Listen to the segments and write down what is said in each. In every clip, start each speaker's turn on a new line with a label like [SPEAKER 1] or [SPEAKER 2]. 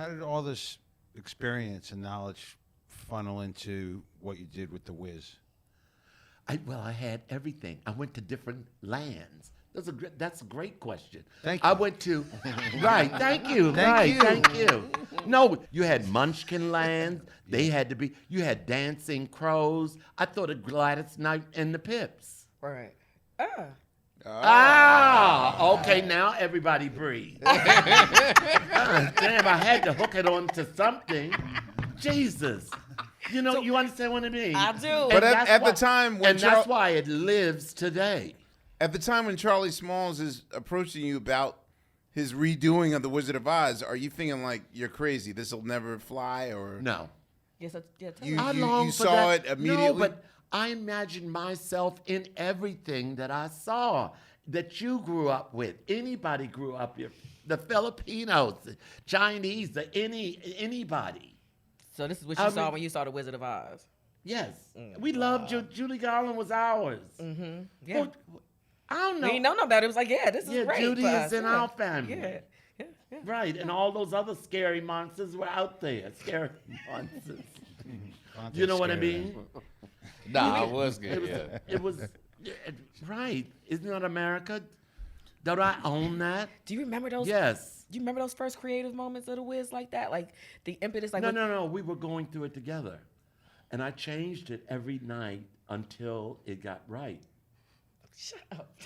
[SPEAKER 1] how did all this experience and knowledge funnel into what you did with the Wiz?
[SPEAKER 2] I had everything. I went to different lands. That's a great question.
[SPEAKER 1] Thank you.
[SPEAKER 2] I went to, right, thank you. Thank you. No, you had Munchkin lands. They had to be, you had Dancing Crows. I thought of Gladys Knight and the Pips.
[SPEAKER 3] Right.
[SPEAKER 2] Okay, now everybody breathe. Damn, I had to hook it on to something. Jesus. You know, you understand what I mean?
[SPEAKER 3] I do.
[SPEAKER 4] But at the time when
[SPEAKER 2] that's why it lives today.
[SPEAKER 4] At the time when Charlie Smalls is approaching you about his redoing of The Wizard of Oz, are you thinking like, you're crazy, this will never fly, or
[SPEAKER 2] No.
[SPEAKER 3] Yes,
[SPEAKER 4] you saw it immediately?
[SPEAKER 2] No, but I imagined myself in everything that I saw, that you grew up with. Anybody grew up here. The Filipinos, the Chinese, anybody.
[SPEAKER 3] So this is what you saw when you saw The Wizard of Oz.
[SPEAKER 2] Yes. We loved you. Judy Garland was ours.
[SPEAKER 3] Mm-hmm. Yeah.
[SPEAKER 2] I don't know.
[SPEAKER 3] We didn't know no better. It was like, yeah, this is great.
[SPEAKER 2] Judy
[SPEAKER 3] for
[SPEAKER 2] is
[SPEAKER 3] us.
[SPEAKER 2] in our family.
[SPEAKER 3] Yeah.
[SPEAKER 2] Right, and all those other scary monsters were out there. Scary monsters. You know what I mean?
[SPEAKER 5] Nah, I was good.
[SPEAKER 2] It was right. Isn't that America? Don't I own that?
[SPEAKER 3] Do you remember those?
[SPEAKER 2] Yes.
[SPEAKER 3] Do you remember those first creative moments of The Wiz like that? Like the impetus? Like
[SPEAKER 2] No. We were going through it together. And I changed it every night until it got right.
[SPEAKER 3] Shut up.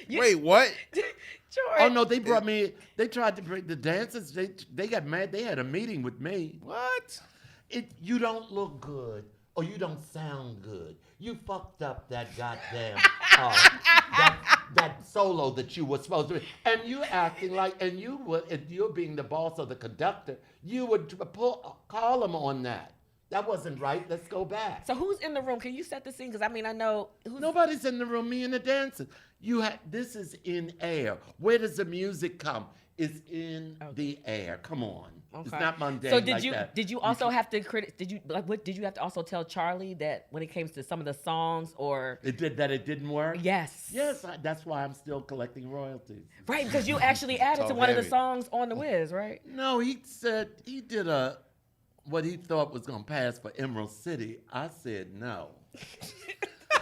[SPEAKER 4] Wait, what?
[SPEAKER 3] George.
[SPEAKER 2] Oh, no, they brought me, they tried to bring the dancers, they got mad. They had a meeting with me.
[SPEAKER 5] What?
[SPEAKER 2] You don't look good or you don't sound good. You fucked up that goddamn, that solo that you were supposed to be. And you acting like, and you're being the boss of the conductor, you would call them on that. That wasn't right. Let's go back.
[SPEAKER 3] So who's in the room? Can you set the scene? Because I mean, I know
[SPEAKER 2] Nobody's in the room. Me and the dancers. This is in air. Where does the music come? It's in the air. Come on.
[SPEAKER 3] Okay.
[SPEAKER 2] It's not mundane.
[SPEAKER 3] So
[SPEAKER 2] did
[SPEAKER 3] you also have to did you have to also tell Charlie that when it came to some of the songs or
[SPEAKER 2] it didn't work?
[SPEAKER 3] Yes.
[SPEAKER 2] Yes. That's why I'm still collecting royalties.
[SPEAKER 3] Right, because you actually added to one of the songs on The Wiz, right?
[SPEAKER 2] No, he said he did what he thought was going to pass for Emerald City. I said no.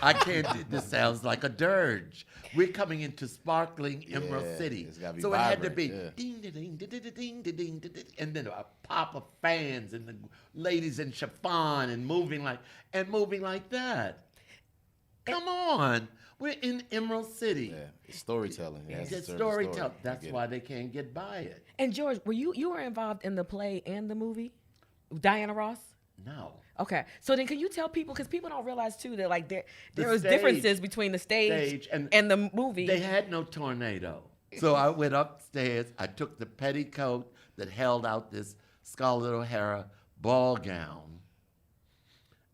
[SPEAKER 2] I can't. This sounds like a dirge. We're coming into sparkling Emerald City,
[SPEAKER 5] it's gotta be
[SPEAKER 2] so
[SPEAKER 5] vibrant,
[SPEAKER 2] it had to be
[SPEAKER 5] yeah.
[SPEAKER 2] ding ding ding ding ding ding ding ding, and then a pop of fans and the ladies in chiffon and moving like that. Come on, we're in Emerald City.
[SPEAKER 5] Yeah, it's storytelling.
[SPEAKER 2] It's storytelling. That's why they can't get by it.
[SPEAKER 3] And George, were you were involved in the play and the movie? Diana Ross?
[SPEAKER 2] No.
[SPEAKER 3] Okay, so then can you tell people, because people don't realize too that like there was
[SPEAKER 2] stage-
[SPEAKER 3] differences between the stage and the movie.
[SPEAKER 2] They had no tornado. So I went upstairs, I took the petticoat that held out this Scarlett O'Hara ball gown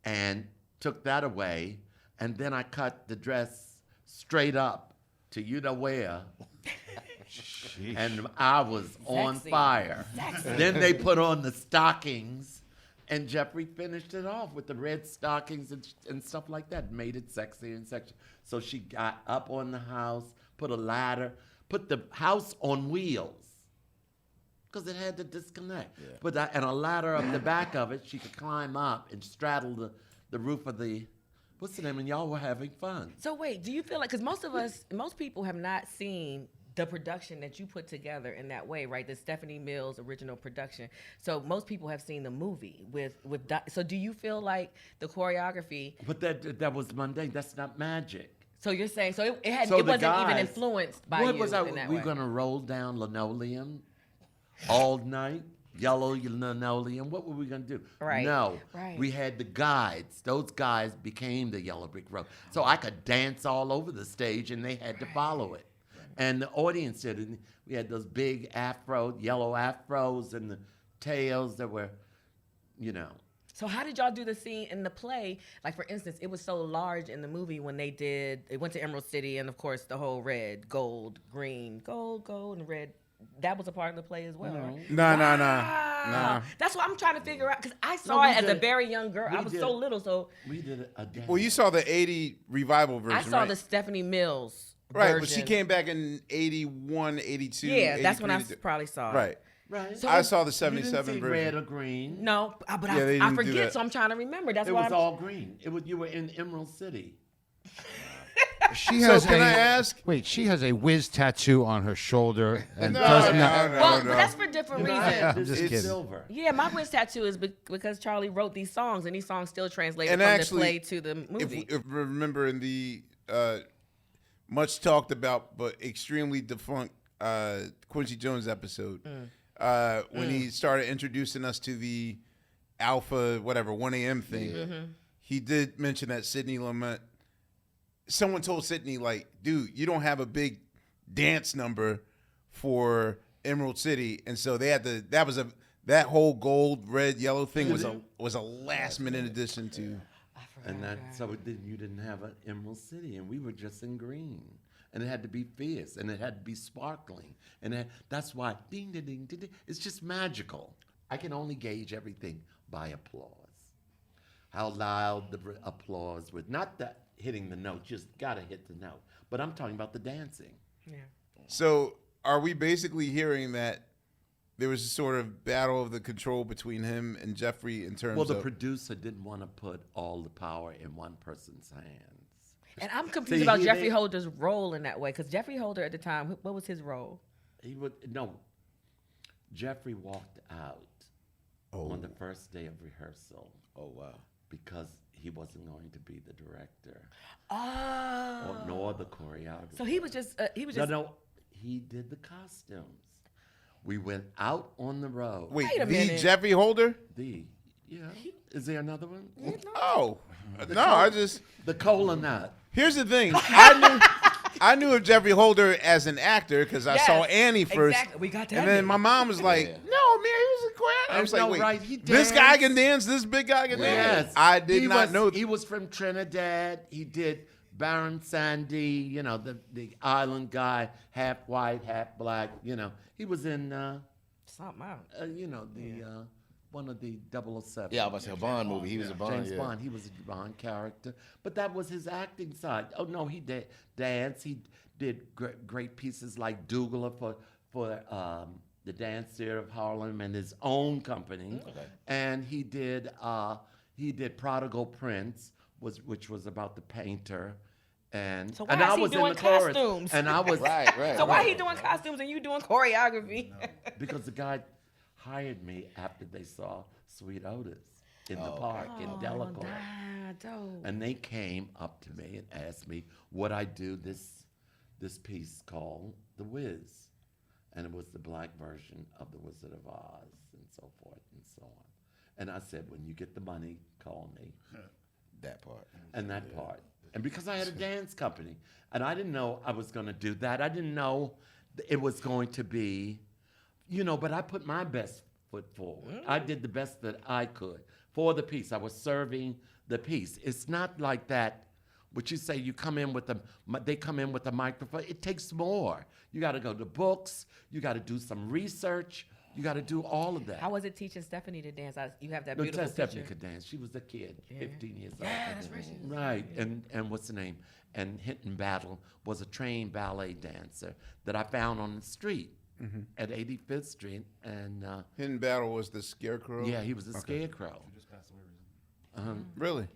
[SPEAKER 2] and took that away, and then I cut the dress straight up to you know where. And I was on fire. Then they put on the stockings, and Jeffrey finished it off with the red stockings and stuff like that. Made it sexy and sexy. So she got up on the house, put a ladder, put the house on wheels, because it had to disconnect. Yeah. And a ladder up the back of it, she could climb up and straddle the roof of the, what's the name? And y'all were having fun.
[SPEAKER 3] So wait, do you feel like, because most people have not seen the production that you put together in that way, right? The Stephanie Mills original production. So most people have seen the movie so do you feel like the choreography?
[SPEAKER 2] But that was mundane. That's not magic.
[SPEAKER 3] So you're saying, so it wasn't even influenced by you in that way.
[SPEAKER 2] We're going to roll down linoleum all night, yellow linoleum. What were we going to do?
[SPEAKER 3] Right.
[SPEAKER 2] No.
[SPEAKER 3] Right.
[SPEAKER 2] We had the guides. Those guys became the Yellow Brick Road. So I could dance all over the stage, and they had to follow it. And the audience did it. We had those big yellow afros, and the tails that were,
[SPEAKER 3] So how did y'all do the scene in the play? Like, for instance, it was so large in the movie when they went to Emerald City, and of course the whole red, gold, green, gold, and red. That was a part of the play as well, right?
[SPEAKER 4] No.
[SPEAKER 3] That's what I'm trying to figure out, because I saw it as a very young girl. I was so little, so.
[SPEAKER 2] We did it again.
[SPEAKER 4] Well, you saw the 80 revival version,
[SPEAKER 3] I saw
[SPEAKER 4] right?
[SPEAKER 3] the Stephanie Mills
[SPEAKER 4] Right,
[SPEAKER 3] version.
[SPEAKER 4] but she came back in 81, 82,
[SPEAKER 3] Yeah, that's when I
[SPEAKER 4] 83.
[SPEAKER 3] probably saw it.
[SPEAKER 4] Right.
[SPEAKER 2] Right.
[SPEAKER 3] So
[SPEAKER 4] I saw the
[SPEAKER 2] You didn't
[SPEAKER 4] '77
[SPEAKER 2] see
[SPEAKER 4] version.
[SPEAKER 2] red or green.
[SPEAKER 3] No, but
[SPEAKER 4] Yeah, they
[SPEAKER 3] I
[SPEAKER 4] didn't do
[SPEAKER 3] forget,
[SPEAKER 4] that.
[SPEAKER 3] so I'm trying to remember. That's
[SPEAKER 2] It
[SPEAKER 3] why
[SPEAKER 2] was
[SPEAKER 3] I'm,
[SPEAKER 2] all green. You were in Emerald City.
[SPEAKER 1] She
[SPEAKER 4] So
[SPEAKER 1] has
[SPEAKER 4] can
[SPEAKER 1] a,
[SPEAKER 4] I ask?
[SPEAKER 1] Wait, she has a whiz tattoo on her shoulder and
[SPEAKER 4] No,
[SPEAKER 1] does
[SPEAKER 4] no,
[SPEAKER 1] not.
[SPEAKER 4] no,
[SPEAKER 3] well,
[SPEAKER 4] no.
[SPEAKER 3] but that's for different
[SPEAKER 2] I
[SPEAKER 3] reasons.
[SPEAKER 2] had
[SPEAKER 1] I'm
[SPEAKER 2] this
[SPEAKER 1] just
[SPEAKER 2] in
[SPEAKER 1] kidding.
[SPEAKER 2] silver.
[SPEAKER 3] Yeah, my wish tattoo is because Charlie wrote these songs, and these songs still translated
[SPEAKER 4] And
[SPEAKER 3] from
[SPEAKER 4] actually,
[SPEAKER 3] the play to the movie.
[SPEAKER 4] If remember in the much talked about but extremely defunct Quincy Jones episode, when he started introducing us to the Alpha 1 a.m. thing, he did mention that Sidney Lumet. Someone told Sidney, like, dude, you don't have a big dance number for Emerald City, and so they had to. That whole gold, red, yellow thing was a last minute addition to.
[SPEAKER 2] And you didn't have an Emerald City, and we were just in green, and it had to be fierce, and it had to be sparkling, and that's why ding ding ding ding. It's just magical. I can only gauge everything by applause. How loud the applause was, not that hitting the note, just gotta hit the note. But I'm talking about the dancing.
[SPEAKER 3] Yeah.
[SPEAKER 4] So are we basically hearing that there was a sort of battle of the control between him and Jeffrey in terms
[SPEAKER 2] Well, the
[SPEAKER 4] of
[SPEAKER 2] producer didn't want to put all the power in one person's hands.
[SPEAKER 3] And I'm confused
[SPEAKER 2] See,
[SPEAKER 3] about
[SPEAKER 2] he-
[SPEAKER 3] Jeffrey
[SPEAKER 2] they-
[SPEAKER 3] Holder's role in that way, because Jeffrey Holder at the time, what was his role?
[SPEAKER 2] Jeffrey walked out on the first day of rehearsal.
[SPEAKER 5] Oh, wow.
[SPEAKER 2] Because he wasn't going to be the director
[SPEAKER 3] Oh.
[SPEAKER 2] nor the choreographer.
[SPEAKER 3] So he was just
[SPEAKER 2] No, he did the costumes. We went out on the road.
[SPEAKER 4] wait,
[SPEAKER 3] Wait a
[SPEAKER 4] the
[SPEAKER 3] minute.
[SPEAKER 4] Jeffrey Holder?
[SPEAKER 2] Is there another one?
[SPEAKER 4] Oh, no, I just
[SPEAKER 2] The cola nut.
[SPEAKER 4] here's the thing. I knew of Jeffrey Holder as an actor because I saw
[SPEAKER 3] Yes,
[SPEAKER 4] Annie first.
[SPEAKER 3] exactly. We got to
[SPEAKER 4] And
[SPEAKER 3] have
[SPEAKER 4] then
[SPEAKER 3] it.
[SPEAKER 4] my mom was like,
[SPEAKER 5] Yeah.
[SPEAKER 4] "No, man, he was a choreographer." I was like,
[SPEAKER 2] No,
[SPEAKER 4] "Wait,
[SPEAKER 2] right, he
[SPEAKER 4] this guy
[SPEAKER 2] danced.
[SPEAKER 4] can dance. This big guy can dance."
[SPEAKER 2] Yes.
[SPEAKER 4] I did
[SPEAKER 2] He
[SPEAKER 4] not
[SPEAKER 2] was-
[SPEAKER 4] know.
[SPEAKER 2] He was from Trinidad. He did Baron Sandy, the island guy, half white, half black. He was in,
[SPEAKER 3] something out.
[SPEAKER 2] one of the 007.
[SPEAKER 5] Yeah, I was about to say a Bond movie. He was a Bond.
[SPEAKER 2] James
[SPEAKER 5] yeah.
[SPEAKER 2] Bond. He was a Bond character, but that was his acting side. Oh no, he did dance. He did great pieces like Douglas for the Dance Theater of Harlem and his own company, and he did Prodigal Prince, which was about the painter. And
[SPEAKER 3] So why
[SPEAKER 2] and
[SPEAKER 3] is
[SPEAKER 2] I
[SPEAKER 3] he
[SPEAKER 2] was
[SPEAKER 3] doing
[SPEAKER 2] in the chorus,
[SPEAKER 3] costumes?
[SPEAKER 2] and I was
[SPEAKER 5] Right.
[SPEAKER 3] So why he doing costumes and you doing choreography?
[SPEAKER 2] because the guy hired me after they saw Sweet Otis in the park in Delacorte.
[SPEAKER 3] Dope.
[SPEAKER 2] And they came up to me and asked me would I do this piece called The Wiz. And it was the black version of The Wizard of Oz and so forth and so on. And I said, when you get the money, call me.
[SPEAKER 5] That part.
[SPEAKER 2] And that part. And because I had a dance company, and I didn't know I was going to do that. I didn't know it was going to be, but I put my best foot forward. I did the best that I could for the piece. I was serving the piece. It's not like that, what you say, they come in with a microphone. It takes more. You got to go to books. You got to do some research. You got to do all of that.
[SPEAKER 3] How was it teaching Stephanie to dance? You have that
[SPEAKER 2] No,
[SPEAKER 3] beautiful
[SPEAKER 2] Stephanie
[SPEAKER 3] picture.
[SPEAKER 2] could dance. She was a kid, 15 years old.
[SPEAKER 3] Yeah, that's right. She was-
[SPEAKER 2] Right, and what's the name? And Hinton Battle was a trained ballet dancer that I found on the street at 85th Street, and
[SPEAKER 4] Hidden Battle was the Scarecrow.
[SPEAKER 2] yeah, he was a scarecrow.
[SPEAKER 4] Really?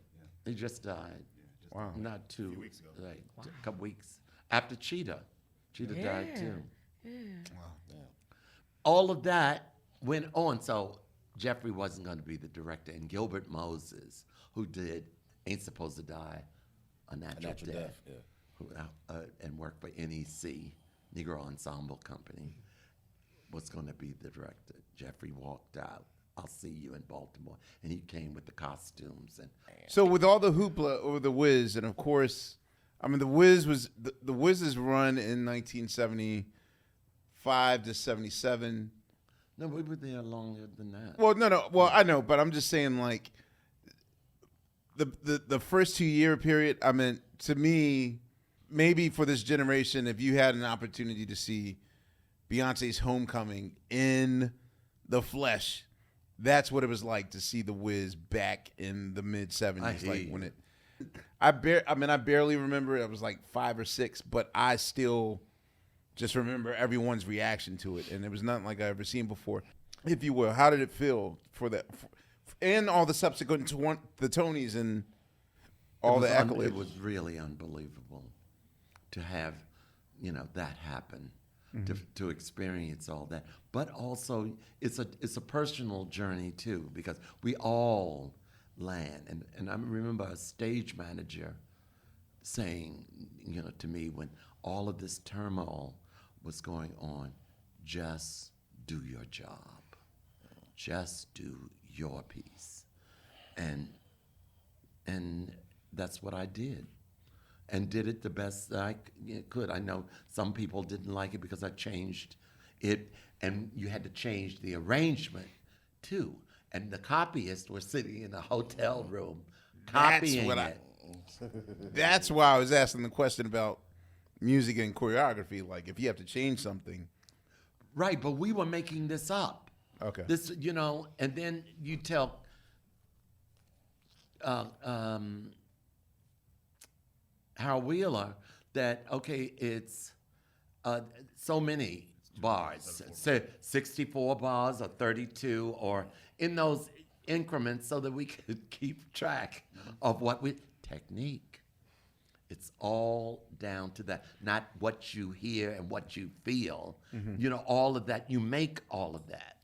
[SPEAKER 2] He just died.
[SPEAKER 4] Wow.
[SPEAKER 2] Not too, like a couple weeks after Cheetah. Cheetah died too. All of that went on. So Jeffrey wasn't going to be the director, and Gilbert Moses, who did Ain't Supposed to Die a Natural Death,
[SPEAKER 5] yeah.
[SPEAKER 2] who, and worked for NEC, Negro Ensemble Company, was going to be the director. Jeffrey walked out. I'll see you in Baltimore. And he came with the costumes. And
[SPEAKER 4] So with all the hoopla over the Wiz, and of course, I mean, the Wiz's run in 1975 to 77.
[SPEAKER 2] no, we were there longer than that.
[SPEAKER 4] Well, no. Well, I know, but I'm just saying, like, the first 2-year period. I mean, to me, maybe for this generation, if you had an opportunity to see Beyonce's Homecoming in the flesh, that's what it was like to see the Wiz back in the mid '70s.
[SPEAKER 2] I hear
[SPEAKER 4] Like
[SPEAKER 2] you.
[SPEAKER 4] when it, I barely remember it. I was like 5 or 6, but I still just remember everyone's reaction to it, and it was nothing like I ever seen before, if you will. How did it feel for that, and all the subsequent the Tonys and all the accolades?
[SPEAKER 2] It was really unbelievable to have, that happen, to experience all that. But also, it's a personal journey too, because we all land. And I remember a stage manager saying, to me when all of this turmoil was going on, just do your job, just do your piece, and that's what I did, and did it the best that I could. I know some people didn't like it because I changed it, and you had to change the arrangement too. And the copyists were sitting in a hotel room copying it.
[SPEAKER 4] That's why I was asking the question about music and choreography. Like, if you have to change something.
[SPEAKER 2] Right, but we were making this up.
[SPEAKER 4] Okay.
[SPEAKER 2] This, and then you tell Harold Wheeler that, okay, it's so many bars, say 64 bars or 32, or in those increments, so that we could keep track of technique. It's all down to that, not what you hear and what you feel. All of that, you make all of that.